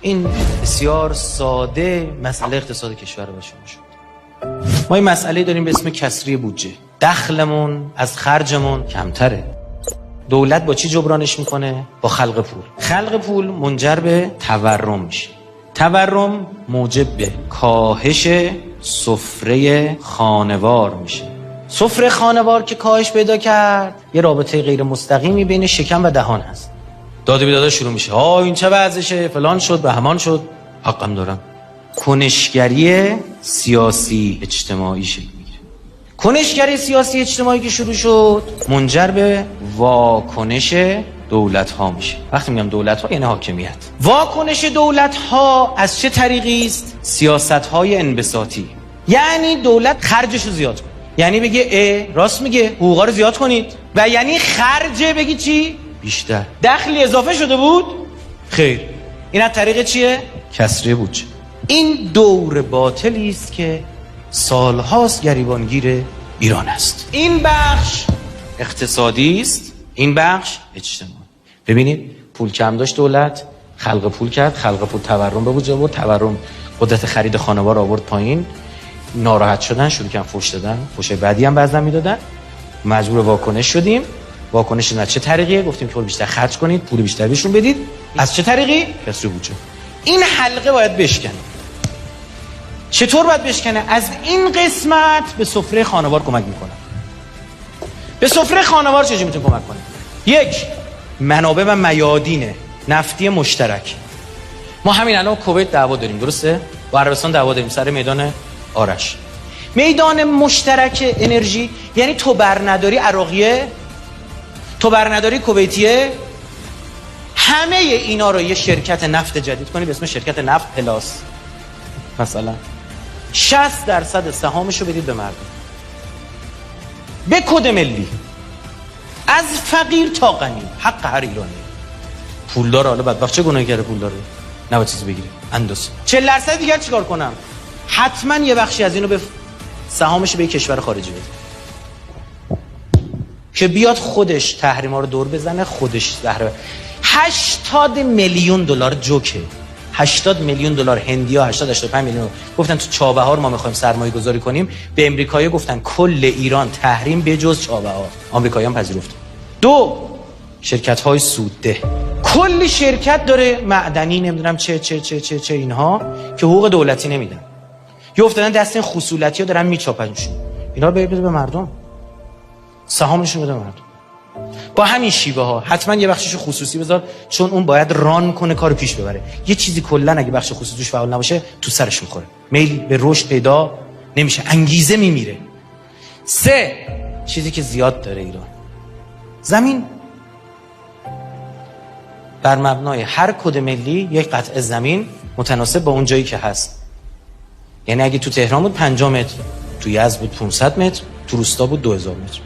این بسیار ساده مسئله اقتصاد کشور رو شما شد. ما این مسئله داریم به اسم کسری بودجه. دخلمون از خرجمون کمتره. دولت با چی جبرانش میکنه؟ با خلق پول. خلق پول منجر به تورم میشه. تورم موجب به کاهش سفره خانوار میشه. سفره خانوار که کاهش پیدا کرد، یه رابطه غیر مستقیمی بین شکم و دهان هست. داد و بیداد شروع میشه. این چه وضعشه؟ فلان شد، بهمان شد. حقم دارم. کنشگری سیاسی اجتماعی شکل میگیره. کنشگری سیاسی اجتماعی که شروع شد منجر به واکنش دولت ها میشه. وقتی میگم دولت ها یعنی حاکمیت. واکنش دولت ها از چه طریقی است؟ سیاست های انبساطی. یعنی دولت خرجش رو زیاد کنه. یعنی بگه راست میگه حقوقا رو زیاد کنید، و یعنی خرجه بگی چی؟ بیشتر. دخلی اضافه شده بود؟ خیر. این از طریق چیه؟ کسری بودجه. این دور باطلی است که سالهاست گریبانگیر ایران است. این بخش اقتصادی است، این بخش اجتماعی. ببینید پول کم داشت دولت، خلق پول کرد، خلق پول تورم به وجود آورد، تورم قدرت خرید خانوار آورد پایین، ناراحت شدن، شروع کردن فحش دادن، فحش بعدی هم بعضا میدادن، مجبور واکنش شدیم. واکنش از چه طریقیه؟ گفتیم که بیشتر خرج کنید، پول بیشتر بهشون بدید. از چه طریقی؟ کسری بودجه. این حلقه باید بشکنه. چطور باید بشکنه؟ از این قسمت به سفره خانوار کمک میکنه. به سفره خانوار چجوری میتونه کمک کنه؟ یک، منابع و میادین نفتی مشترک. ما همین الان کویت دعوا داریم، درسته؟ با عربستان دعوا داریم سر میدان آرش. میدان مشترک انرژی یعنی تو برنداری عراقیه، تو برنداری کویتیه، همه اینا رو یه شرکت نفت جدید کنی به اسم شرکت نفت پلاس، مثلا 60% سهامش رو بدید به مردم، به کد ملی، از فقیر تا غنی، حق هر ایرانی. پولدار حالا بدبخت چه گناهی کرده پولدار؟ نه چیزی بگیری انداز 40% دیگر چیکار کنم؟ حتما یه بخشی از اینو به سهامش به کشور خارجی بده که بیاد خودش تحریما رو دور بزنه، خودش زهره. 80 میلیون دلار جوکه. 80 میلیون دلار هندیا 85 میلیون گفتن تو چابهار ما میخوایم سرمایه گذاری کنیم. به امریکایی گفتن کل ایران تحریم بجز چابهار. آمریکایی هم پذیرفتن. دو، شرکت های سودده. کلی شرکت داره معدنی نمیدونم چه اینها که حقوق دولتی نمیدن. یا افتادن دست این خصولتی ها دارن میچاپنشون. اینا رو بده به مردم. سهامشون بده به مردم. با همین شیوه ها حتما یه بخشش خصوصی بذار، چون اون باید ران کنه کارو پیش ببره. یه چیزی کلا اگه بخش خصوصیش فعال نباشه تو سرش میخوره، میل به رشد پیدا نمیشه، انگیزه میمیره. سه، چیزی که زیاد داره ایران، زمین. بر مبنای هر کد ملی یک قطعه زمین متناسب با اون جایی که هست. یعنی اگه تو تهران بود 50 متر، تو یزد بود 500 متر، تو روستا بود 2000 متر.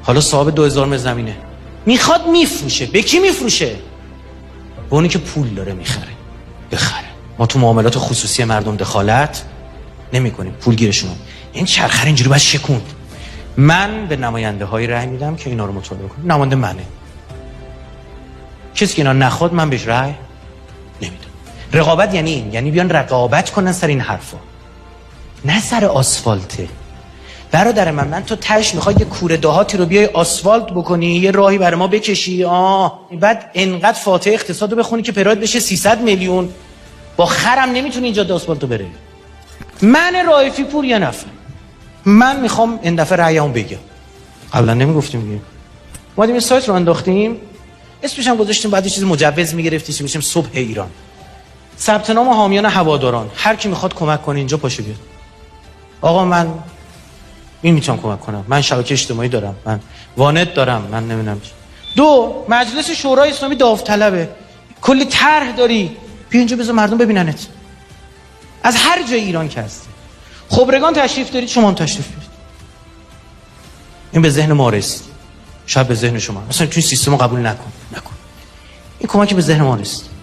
حالا صاحب 2000 متر زمینه میخواد میفروشه. به کی میفروشه؟ به اونی که پول داره میخره. بخره. ما تو معاملات خصوصی مردم دخالت نمی کنیم، پول گیرشون. این چرخه اینجوری باید شکوند. من به نماینده های رأی میدم که اینا رو مطالعه کنه. نماینده منه. کسی که اینا نخواد من بهش رأی نمیدم. رقابت یعنی این، یعنی بیان رقابت کنن سر این حرفا، نه سر آسفالته. برادر من تو تهش میخوای یه کوره دهاتی رو بیای آسفالت بکنی، یه راهی برای ما بکشی، بعد انقدر فاتحه اقتصاد رو بخونی که پراید بشه 300 میلیون. با خرم نمیتونی اینجا آسفالت رو بره. من رایفی پور یا نفر، من میخوام این دفعه رأیمو بگم. قبلا نمیگفتیم دیگه. ما این سایت رو انداختیم، اسمش هم گذاشتیم، بعد یه چیز مجوز میگرفتیم، میشیم صبح ایران. ثبت نام حامیان هواداران، هر کی میخواد کمک کنه اینجا پاشه بیاد. آقا من این میتونم کمک کنم، من شبکه اجتماعی دارم، من وانت دارم، من نمیدونم. دو، مجلس شورای اسلامی داوطلبه، کلی طرح داری، بیا اینجا بذار مردم ببیننت. از هر جای ایران که هستی. خبرگان تشریف دارید، شما هم تشریف بیارید. این به ذهن ما رسید. شاید به ذهن شما. مثلا توی سیستم قبول نکن. این کمکی به ذهن ما رسید.